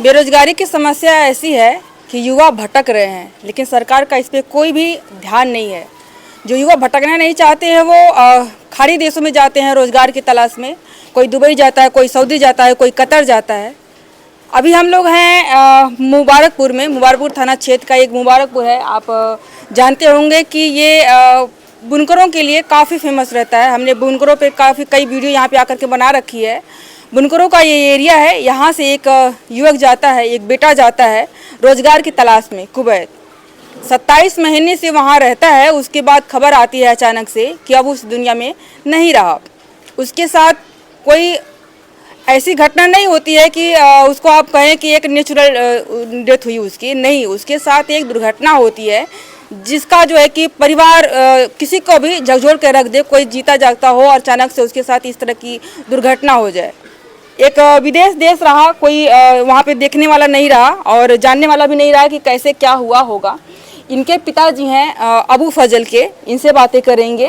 बेरोजगारी की समस्या ऐसी है कि युवा भटक रहे हैं, लेकिन सरकार का इस पर कोई भी ध्यान नहीं है। जो युवा भटकना नहीं चाहते हैं वो खाड़ी देशों में जाते हैं रोजगार की तलाश में। कोई दुबई जाता है, कोई सऊदी जाता है, कोई कतर जाता है। अभी हम लोग हैं मुबारकपुर में। मुबारकपुर थाना क्षेत्र का एक मुबारकपुर है। आप जानते होंगे कि ये बुनकरों के लिए काफ़ी फेमस रहता है। हमने बुनकरों पे कई वीडियो यहाँ पे आकर के बना रखी है। बुनकरों का ये एरिया है। यहाँ से एक युवक जाता है, एक बेटा जाता है रोजगार की तलाश में कुवैत। 27 महीने से वहाँ रहता है। उसके बाद खबर आती है अचानक से कि अब उस दुनिया में नहीं रहा। उसके साथ कोई ऐसी घटना नहीं होती है कि उसको आप कहें कि एक नेचुरल डेथ हुई उसकी, नहीं। उसके साथ एक दुर्घटना होती है जिसका जो है कि परिवार किसी को भी झकझोर के रख दे। कोई जीता जागता हो और अचानक से उसके साथ इस तरह की दुर्घटना हो जाए। एक विदेश देश रहा, कोई वहाँ पे देखने वाला नहीं रहा और जानने वाला भी नहीं रहा कि कैसे क्या हुआ होगा। इनके पिताजी हैं अबू फजल के, इनसे बातें करेंगे।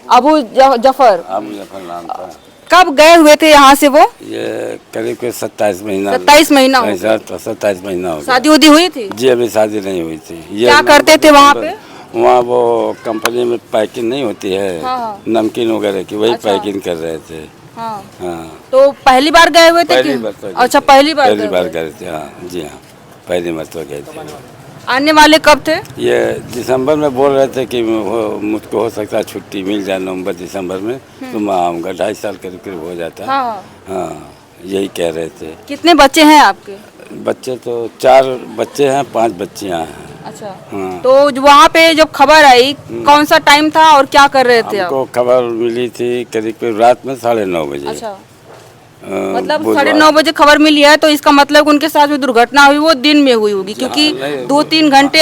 अबू जफर नाम था। कब गए हुए थे यहाँ से वो? ये करीब 27 महीना। 27 महीना हो गया। 27 महीना हो गया। शादी उदी हुई थी? जी अभी शादी नहीं हुई थी। ये क्या करते थे वहाँ पे? वहाँ वो कंपनी में पैकिंग नहीं होती है। हाँ। नमकीन वगैरह की, वही अच्छा। पैकिंग कर रहे थे। हाँ। हाँ। तो पहली बार गए हुए थे? पहली बार तो अच्छा, पहली बार गए थे। हाँ जी हाँ, पहली बार तो गए थे। आने वाले कब थे? ये दिसंबर में बोल रहे थे कि मुझको हो सकता है छुट्टी मिल जाए नवंबर दिसंबर में, तो मैं आऊँगा। 2.5 साल करीब करीब हो जाता है। हाँ। हाँ, यही कह रहे थे। कितने बच्चे हैं आपके? बच्चे तो 4 बच्चे हैं, 5 बच्चियाँ हैं। अच्छा। हाँ। तो वहाँ पे जब खबर आई, कौन सा टाइम था और क्या कर रहे थे आप? हमको खबर मिली थी करीब करीब रात में 9:30 बजे। अच्छा। मतलब 9:30 बजे खबर मिली है, तो इसका मतलब उनके साथ जो दुर्घटना हुई वो दिन में हुई होगी, क्योंकि 2-3 घंटे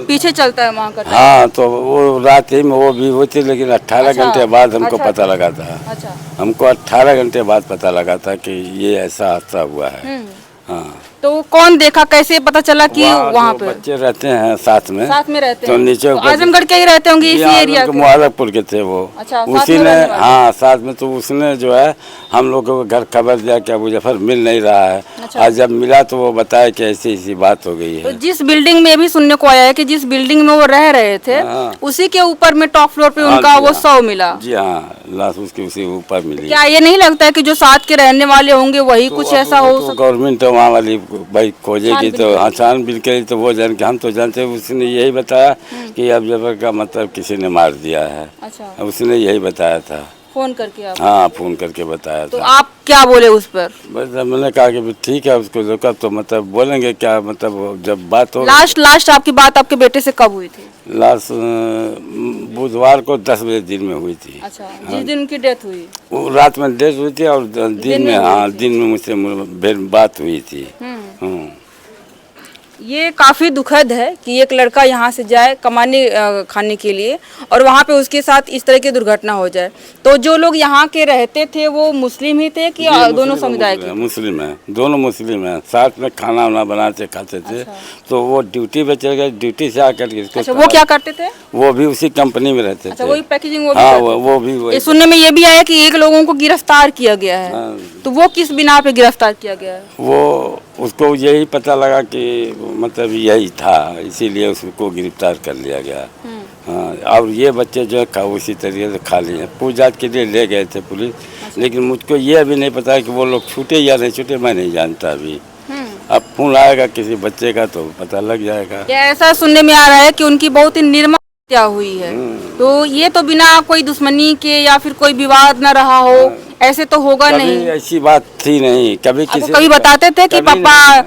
पीछे चलता है वहाँ का। हाँ, तो वो रात ही में वो भी हुई थी, लेकिन 18 घंटे बाद हमको पता लगा था। अच्छा। हमको 18 घंटे बाद पता लगा था कि ये ऐसा हादसा हुआ है। हाँ। तो कौन देखा, कैसे पता चला कि वहाँ पे बच्चे रहते हैं साथ में रहते तो हैं? नीचे तो आजमगढ़ के ही रहते होंगे इसी एरिया के? मुबारकपुर के थे वो। अच्छा, उसी ने, हाँ साथ में। तो उसने जो है हम लोग को घर खबर दिया कि अबू जफर मिल नहीं रहा है। अच्छा। आज जब मिला तो वो बताया कि ऐसी ऐसी बात हो गई है। तो जिस बिल्डिंग में भी सुनने को आया है कि जिस बिल्डिंग में वो रह रहे थे, उसी के ऊपर में टॉप फ्लोर पे उनका वो शव मिला। जी हाँ, लाश उसके उसी ऊपर मिली। क्या ये नहीं लगता है कि जो साथ के रहने वाले होंगे वही कुछ ऐसा हो सकता? गवर्नमेंट तो वहाँ वाली भाई खोजेगी, तो आसान बिल के तो वो जान के हम तो जानते हैं। उसने यही बताया कि अब जबर का मतलब किसी ने मार दिया है। अच्छा। उसने यही बताया था फोन करके आप? हाँ, फोन करके बताया तो था। आप क्या बोले उस पर? बस मैंने कहा कि ठीक है, उसको रोका तो मतलब बोलेंगे क्या, मतलब जब बात हो। लास्ट आपकी बात आपके बेटे से कब हुई थी? लास्ट बुधवार को 10 बजे दिन में हुई थी। अच्छा, जिस दिन उनकी डेथ हुई? वो रात में डेथ हुई थी और दिन में, हाँ दिन में मुझसे बात हुई थी। ये काफ़ी दुखद है कि एक लड़का यहाँ से जाए कमाने खाने के लिए और वहाँ पे उसके साथ इस तरह की दुर्घटना हो जाए। तो जो लोग यहाँ के रहते थे वो मुस्लिम ही थे कि दोनों समुदाय के? मुस्लिम है, दोनों मुस्लिम हैं। साथ में खाना वाना बनाते खाते थे। अच्छा। तो वो ड्यूटी पे चले गए, ड्यूटी से आकर के। अच्छा, वो क्या करते थे? वो भी उसी कंपनी में रहते थे। अच्छा, वही पैकेजिंग? हाँ, वो भी। सुनने में ये भी आया कि एक लोगों को गिरफ्तार किया गया है। हाँ। तो वो किस बिना पे गिरफ्तार किया गया है? वो उसको यही पता लगा कि मतलब यही था, इसीलिए उसको गिरफ्तार कर लिया गया। हाँ, और ये बच्चे जो है उसी तरीके से खाली हैं। पूछताछ के लिए ले गए थे पुलिस। अच्छा। लेकिन मुझको ये अभी नहीं पता है कि वो लोग छूटे या नहीं छूटे, मैं नहीं जानता अभी। अब फोन आएगा किसी बच्चे का तो पता लग जाएगा। ऐसा सुनने में आ रहा है कि उनकी बहुत ही निर्मम हत्या हुई है। तो ये तो बिना कोई दुश्मनी के या फिर कोई विवाद न रहा हो, ऐसे तो होगा नहीं। ऐसी बात थी नहीं। कभी बताते थे कि पापा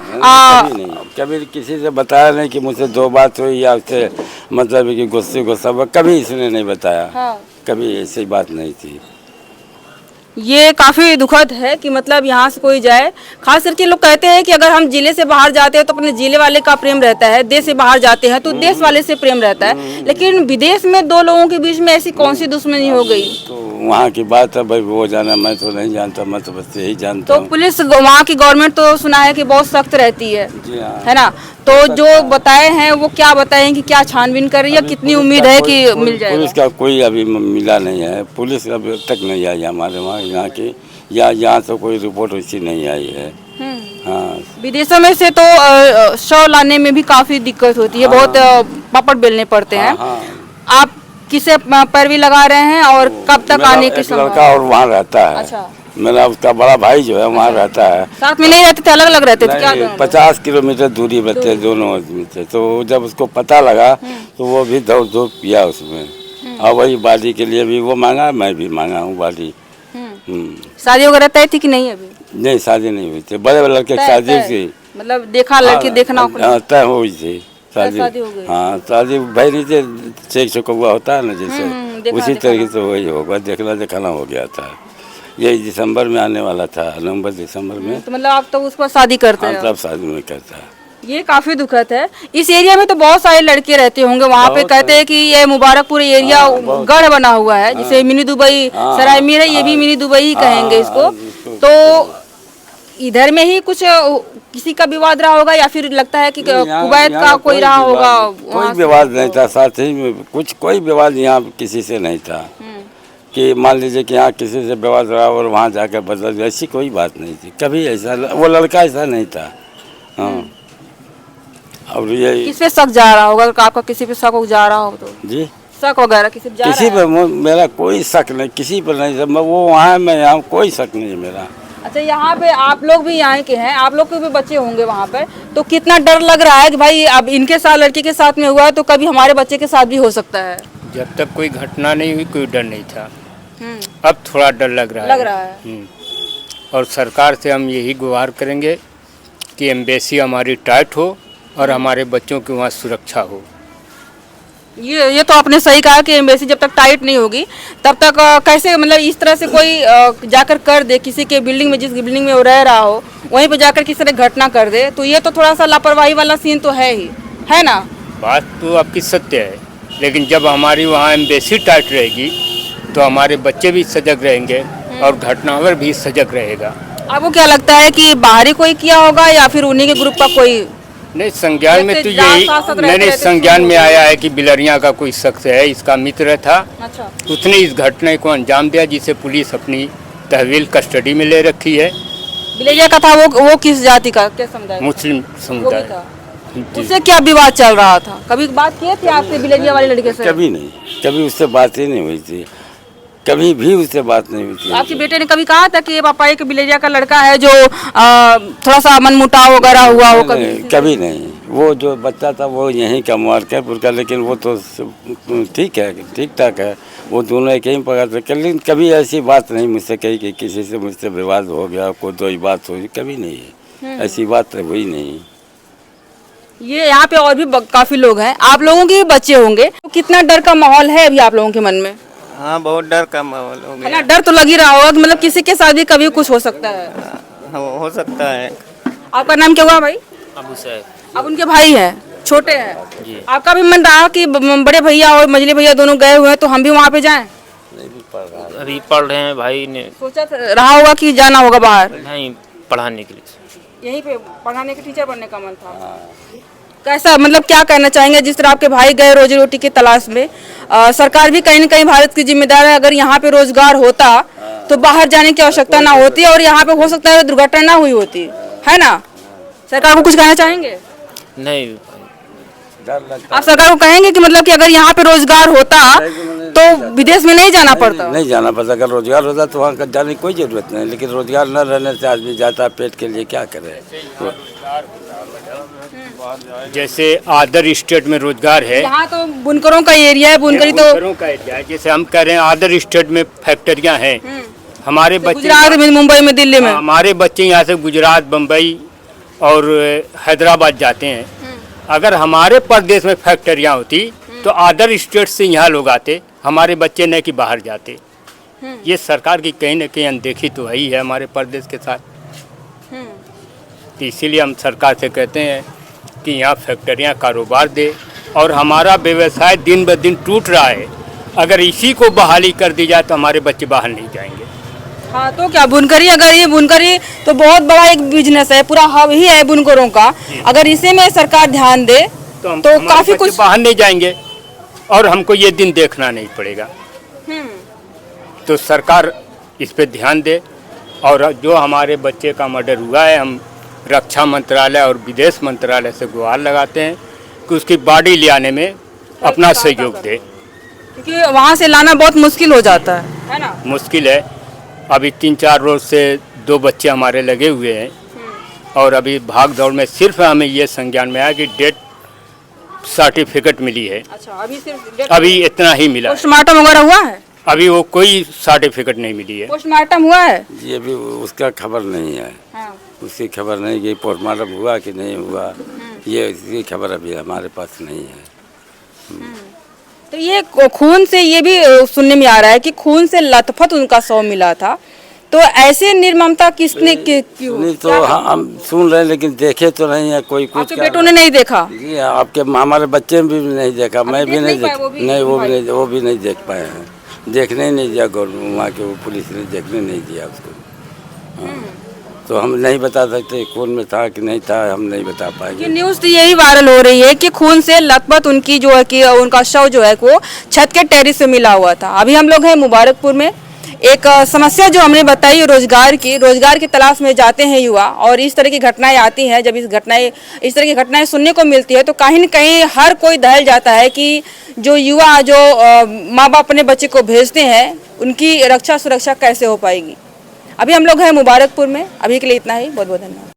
कभी किसी से बताया नहीं कि मुझसे 2 बात हुई या उससे मतलब कि गुस्सा कभी इसने नहीं बताया। हाँ। कभी ऐसी बात नहीं थी। ये काफ़ी दुखद है कि मतलब यहाँ से कोई जाए। खास करके लोग कहते हैं कि अगर हम जिले से बाहर जाते हैं तो अपने जिले वाले का प्रेम रहता है, देश से बाहर जाते हैं तो देश वाले से प्रेम रहता है, लेकिन विदेश में 2 लोगों के बीच में ऐसी कौन सी दुश्मनी हो गई? तो वहाँ की बात है भाई, वो जाना, मैं तो नहीं जानता, मैं तो बस यही जानता हूँ। तो पुलिस वहाँ की गवर्नमेंट तो सुना है कि बहुत सख्त रहती है। जी हाँ। है ना? तो जो बताए हैं वो क्या बताएं कि क्या छानबीन कर रही है, कितनी उम्मीद है कि मिल जाएगा? पुलिस का कोई अभी मिला नहीं है। पुलिस अभी तक नहीं आई हमारे वहाँ, यहाँ की या यहाँ तो कोई रिपोर्ट वैसी नहीं आई है। हाँ। विदेशों में से तो शव लाने में भी काफी दिक्कत होती है, बहुत पापड़ बेलने पड़ते हैं। हाँ। आप किसे पैरवी लगा रहे हैं और कब तक आने की एक संभावना? लड़का और वहाँ रहता है। अच्छा। मेरा उसका बड़ा भाई जो है वहाँ रहता है। साथ में नहीं रहते थे, अलग अलग रहते थे क्या नहीं, दोनों लोग? 50 किलोमीटर दूरी पर थे दोनों आदमी थे। तो जब उसको पता लगा तो वो भी दौड़ दौड़ पिया उसमें। और वही बाली के लिए भी वो मांगा, मैं भी मांगा हूँ बाली। शादी वगैरह तय थी कि नहीं अभी? नहीं, शादी नहीं हुई थी। बड़े बड़े लड़के की शादी थी। मतलब देखा लड़की देखना तय हुई थी शादी। शादी हो गई। हाँ, शादी भाई नहीं थे, चेक चुकवा होता है ना जैसे, उसी तरीके से वही होगा। देखना दिखाना हो गया था। ये दिसंबर में आने वाला था, नवंबर दिसंबर में। तो मतलब आप तो उस पर शादी करते हाँ, हैं? तब शादी में करता है। ये काफी दुखद है। इस एरिया में तो बहुत सारे लड़के रहते होंगे, वहाँ पे कहते हैं कि ये मुबारकपुर एरिया गढ़ बना हुआ है, जैसे मिनी दुबई, सराय मीर है, ये भी मिनी दुबई ही कहेंगे इसको। तो इधर में ही कुछ किसी का विवाद रहा होगा या फिर लगता है कि कुवैत का कोई रहा होगा? कोई विवाद नहीं था, साथ ही में कुछ कोई विवाद यहाँ किसी से नहीं था कि मान लीजिए कि यहाँ किसी से विवाद रहा और वहाँ जाकर बदल, ऐसी कोई बात नहीं थी कभी। ऐसा वो लड़का ऐसा नहीं था। हाँ। और ये किस पे शक जा रहा होगा? अगर आपका किसी पे शक जा रहा हो तो जी, शक वगैरह किसी पे जा किसी रहा है? पर मेरा कोई शक नहीं, किसी पर नहीं। मैं वो वहाँ है, मैं यहाँ, कोई शक नहीं है मेरा। अच्छा, यहाँ पे आप लोग भी यहाँ के हैं, आप लोग के भी बच्चे होंगे वहाँ पे, तो कितना डर लग रहा है कि भाई अब इनके साथ, लड़के के साथ में हुआ है तो कभी हमारे बच्चे के साथ भी हो सकता है? जब तक कोई घटना नहीं हुई कोई डर नहीं था, अब थोड़ा डर लग रहा है। और सरकार से हम यही गुहार करेंगे कि एम्बेसी हमारी टाइट हो और हमारे बच्चों की वहाँ सुरक्षा हो। ये तो आपने सही कहा कि एम्बेसी जब तक टाइट नहीं होगी तब तक कैसे, मतलब इस तरह से कोई जाकर कर दे किसी के बिल्डिंग में, जिस बिल्डिंग में वो रह रहा हो वहीं पे जाकर किसी ने घटना कर दे, तो ये तो थोड़ा सा लापरवाही वाला सीन तो है ही, है ना? बात तो आपकी सत्य है, लेकिन जब हमारी वहाँ एम्बेसी टाइट रहेगी तो हमारे बच्चे भी सजग रहेंगे और घटनावर भी सजग रहेगा। आपको क्या लगता है कि बाहरी कोई किया होगा या फिर उन्हीं के ग्रुप का कोई? नहीं, संज्ञान में तो यही मैंने संज्ञान में आया है कि बिलरिया का कोई शख्स है, इसका मित्र था। अच्छा। उसने इस घटना को अंजाम दिया जिसे पुलिस अपनी तहवील कस्टडी में ले रखी है। बिलरिया का था वो किस जाति का, क्या समुदाय? मुस्लिम समुदाय। उससे क्या विवाद चल रहा था? कभी बात किए थे आपसे बिलरिया वाले लड़के से? कभी नहीं, कभी उससे बात ही नहीं हुई थी, कभी भी उससे बात नहीं हुई थी। आपके बेटे ने कभी कहा था कि ये पापा एक बिलरिया का लड़का है जो थोड़ा सा मनमुटाव वगैरह हुआ हो? कभी नहीं। वो जो बच्चा था वो यहीं का मुबारकपुर का, लेकिन वो तो ठीक है, ठीक ठाक है। वो दोनों एक ही पकड़ थे, लेकिन कभी ऐसी बात नहीं मुझसे कही कि किसी से मुझसे विवाद हो गया, कोई दो बात हुई, कभी नहीं। ऐसी बात हुई नहीं। ये यहाँ पे और भी काफी लोग हैं, आप लोगों के भी बच्चे होंगे, तो कितना डर का माहौल है अभी आप लोगों के मन में? हाँ, बहुत डर का माहौल हो है ना? गया। डर तो लग ही रहा होगा कि मतलब किसी के साथ भी कभी कुछ हो सकता है। हो सकता है। आपका नाम क्या हुआ भाई? अबू सैफ। आप उनके भाई हैं, छोटे हैं जी। आपका भी मन रहा कि बड़े भैया और मझली भैया दोनों गए हुए हैं तो हम भी वहाँ पे जाएं? अभी पढ़ रहे हैं भाई ने, सोचा रहा होगा कि जाना होगा बाहर? नहीं, पढ़ाने के लिए। यहीं पे पढ़ाने के, टीचर बनने का मन था? कैसा, मतलब क्या कहना चाहेंगे जिस तरह आपके भाई गए रोजी रोटी की तलाश में? सरकार भी कहीं न कहीं भारत की जिम्मेदार है। अगर यहाँ पे रोजगार होता तो बाहर जाने की आवश्यकता ना होती और यहाँ पे हो सकता है दुर्घटना ना हुई होती, है ना? सरकार को कुछ कहना चाहेंगे? नहीं, आप सरकार को कहेंगे कि मतलब कि अगर यहाँ पे रोजगार होता तो विदेश में नहीं जाना पड़ता? नहीं जाना पड़ता। अगर रोजगार होता तो वहाँ जाने की कोई जरूरत नहीं, लेकिन रोजगार न रहने से आदमी जाता पेट के लिए, क्या करे। जैसे आदर स्टेट में रोजगार है, यहाँ तो बुनकरों का एरिया है, बुनकरी तो बुनकरों का एरिया है। जैसे हम कह रहे हैं आदर स्टेट में फैक्ट्रियां हैं, हमारे बच्चे गुजरात में, मुंबई में, दिल्ली में, हमारे बच्चे यहाँ से गुजरात, बम्बई और हैदराबाद जाते हैं। अगर हमारे प्रदेश में फैक्ट्रियां होती तो अदर स्टेट से यहाँ लोग आते, हमारे बच्चे नहीं कि बाहर जाते। ये सरकार की कहीं न कहीं अनदेखी तो है ही है हमारे प्रदेश के साथ। तो इसीलिए हम सरकार से कहते हैं कि यहाँ फैक्ट्रियाँ कारोबार दे, और हमारा व्यवसाय दिन ब दिन टूट रहा है। अगर इसी को बहाली कर दी जाए तो हमारे बच्चे बाहर नहीं जाएंगे। हाँ, तो क्या बुनकरी, अगर ये बुनकरी तो बहुत बड़ा एक बिजनेस है, पूरा हब ही है बुनकरों का। अगर इसे में सरकार ध्यान दे तो काफी कुछ बाहर नहीं जाएंगे और हमको ये दिन देखना नहीं पड़ेगा। तो सरकार इस पे ध्यान दे, और जो हमारे बच्चे का मर्डर हुआ है हम रक्षा मंत्रालय और विदेश मंत्रालय से गुहार लगाते हैं कि उसकी बॉडी ले आने में अपना सहयोग दे। क्योंकि वहाँ से लाना बहुत मुश्किल हो जाता है ना। मुश्किल है। अभी 3-4 रोज से 2 बच्चे हमारे लगे हुए हैं और अभी भाग दौड़ में सिर्फ हमें ये संज्ञान में आया कि डेथ सर्टिफिकेट मिली है। अच्छा, अभी सिर्फ अभी इतना ही मिला है। पोस्टमार्टम वगैरह हुआ है? अभी वो कोई सर्टिफिकेट नहीं मिली है। पोस्टमार्टम हुआ है? ये भी उसका खबर नहीं है। हाँ। उसकी खबर नहीं कि पोस्टमार्टम हुआ कि नहीं हुआ, ये इसकी खबर अभी हमारे पास नहीं है। तो ये खून से ये भी सुनने में आ रहा है कि खून से लथपथ उनका शव मिला था, तो ऐसे निर्ममता किसने क्यों? सुनी तो हम सुन रहे हैं, लेकिन देखे तो नहीं है कोई कुछ। आपके बेटों ने नहीं देखा? ये आपके हमारे बच्चे भी नहीं देखा, मैं भी नहीं पाए, देख वो भी नहीं वो भी नहीं देख पाए हैं। देखने नहीं दिया वहाँ के वो पुलिस ने देखने नहीं दिया उसको। हाँ। तो हम नहीं बता सकते खून में था कि नहीं था, हम नहीं बता पाएंगे। ये न्यूज़ तो यही वायरल हो रही है कि खून से लथपथ उनकी जो है कि उनका शव जो है वो छत के टेरिस से मिला हुआ था। अभी हम लोग हैं मुबारकपुर में। एक समस्या जो हमने बताई रोजगार की तलाश में जाते हैं युवा, और इस तरह की घटनाएं आती हैं। जब इस तरह की घटनाएं सुनने को मिलती है तो कहीं न कहीं हर कोई दहल जाता है कि जो युवा जो माँ बाप अपने बच्चे को भेजते हैं उनकी रक्षा सुरक्षा कैसे हो पाएगी। अभी हम लोग हैं मुबारकपुर में। अभी के लिए इतना ही। बहुत बहुत धन्यवाद।